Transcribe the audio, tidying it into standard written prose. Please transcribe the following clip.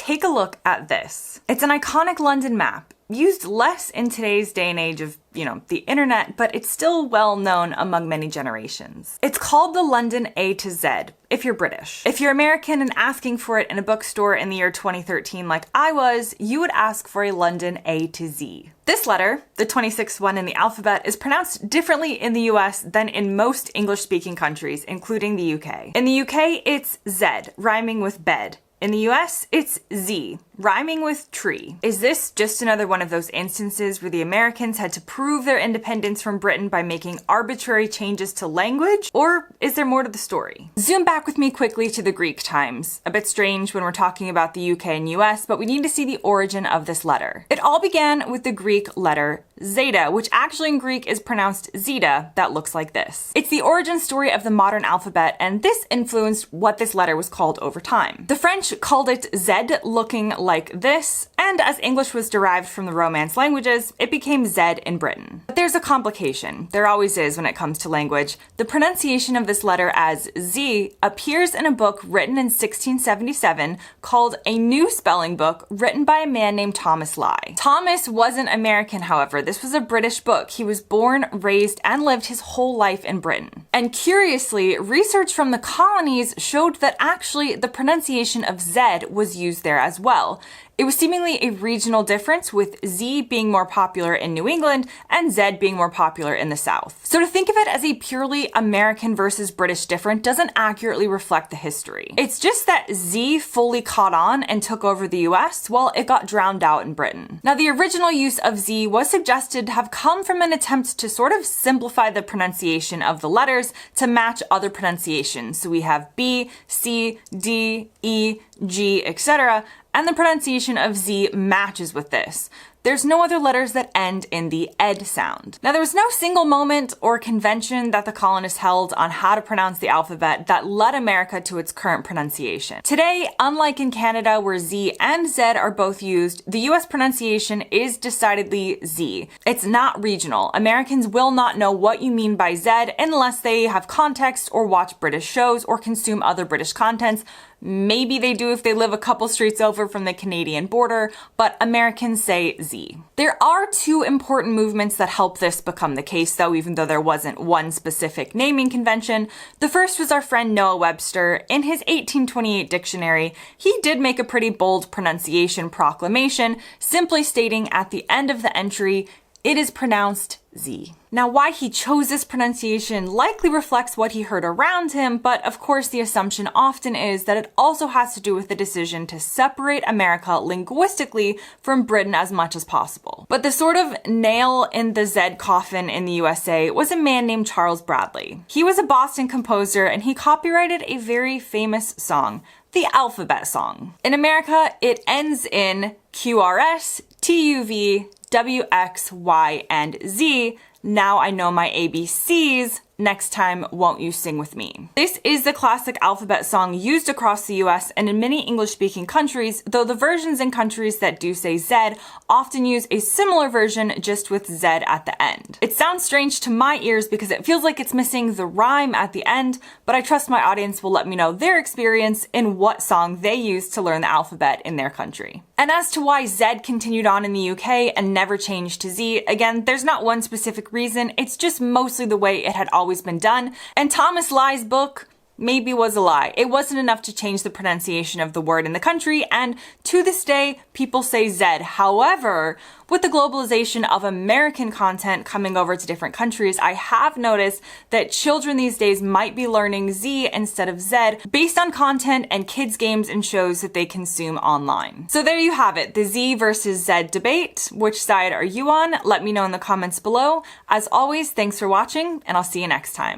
take a look at this. It's an iconic London map, used less in today's day and age of, the internet, but it's still well known among many generations. It's called the London A to Z, if you're British. If you're American and asking for it in a bookstore in the year 2013 like I was, you would ask for a London A to Z. This letter, the 26th one in the alphabet, is pronounced differently in the US than in most English-speaking countries, including the UK. In the UK, it's Z, rhyming with bed. In the US, it's Z, rhyming with tree. Is this just another one of those instances where the Americans had to prove their independence from Britain by making arbitrary changes to language? Or is there more to the story? Zoom back with me quickly to the Greek times. A bit strange when we're talking about the UK and US, but we need to see the origin of this letter. It all began with the Greek letter zeta, which actually in Greek is pronounced zeta, that looks like this. It's the origin story of the modern alphabet, and this influenced what this letter was called over time. The French called it Z, looking like this, and as English was derived from the Romance languages, it became Z in Britain. But there's a complication. There always is when it comes to language. The pronunciation of this letter as Z appears in a book written in 1677 called A New Spelling Book, written by a man named Thomas Lye. Thomas wasn't American, however. This was a British book. He was born, raised, and lived his whole life in Britain. And curiously, research from the colonies showed that actually the pronunciation of Z was used there as well. It was seemingly a regional difference, with Z being more popular in New England and Z being more popular in the South. So to think of it as a purely American versus British difference doesn't accurately reflect the history. It's just that Z fully caught on and took over the US while it got drowned out in Britain. Now, the original use of Z was suggested to have come from an attempt to sort of simplify the pronunciation of the letters to match other pronunciations. So we have B, C, D, E, G, etc., and the pronunciation of Z matches with this. There's no other letters that end in the ed sound. Now, there was no single moment or convention that the colonists held on how to pronounce the alphabet that led America to its current pronunciation. Today, unlike in Canada where Z and Z are both used, the US pronunciation is decidedly Z. It's not regional. Americans will not know what you mean by Z unless they have context or watch British shows or consume other British contents. Maybe they do if they live a couple streets over from the Canadian border, but Americans say Z. There are two important movements that help this become the case, though, even though there wasn't one specific naming convention. The first was our friend Noah Webster. In his 1828 dictionary, he did make a pretty bold pronunciation proclamation, simply stating at the end of the entry, it is pronounced Z. Now, why he chose this pronunciation likely reflects what he heard around him, but of course the assumption often is that it also has to do with the decision to separate America linguistically from Britain as much as possible. But the sort of nail in the Z coffin in the USA was a man named Charles Bradley. He was a Boston composer and he copyrighted a very famous song, the Alphabet Song. In America, it ends in QRS, TUV, WX, Y, and Z. Now I know my ABCs. Next time, won't you sing with me? This is the classic alphabet song used across the US and in many English-speaking countries, though the versions in countries that do say Z often use a similar version just with Z at the end. It sounds strange to my ears because it feels like it's missing the rhyme at the end, but I trust my audience will let me know their experience in what song they used to learn the alphabet in their country. And as to why Z continued on in the UK and never changed to Z, again, there's not one specific reason, it's just mostly the way it had always been done, and Thomas Lye's book maybe was a lie. It wasn't enough to change the pronunciation of the word in the country, and to this day, people say Z. However, with the globalization of American content coming over to different countries, I have noticed that children these days might be learning Z instead of Z based on content and kids' games and shows that they consume online. So there you have it, the Z versus Z debate. Which side are you on? Let me know in the comments below. As always, thanks for watching, and I'll see you next time.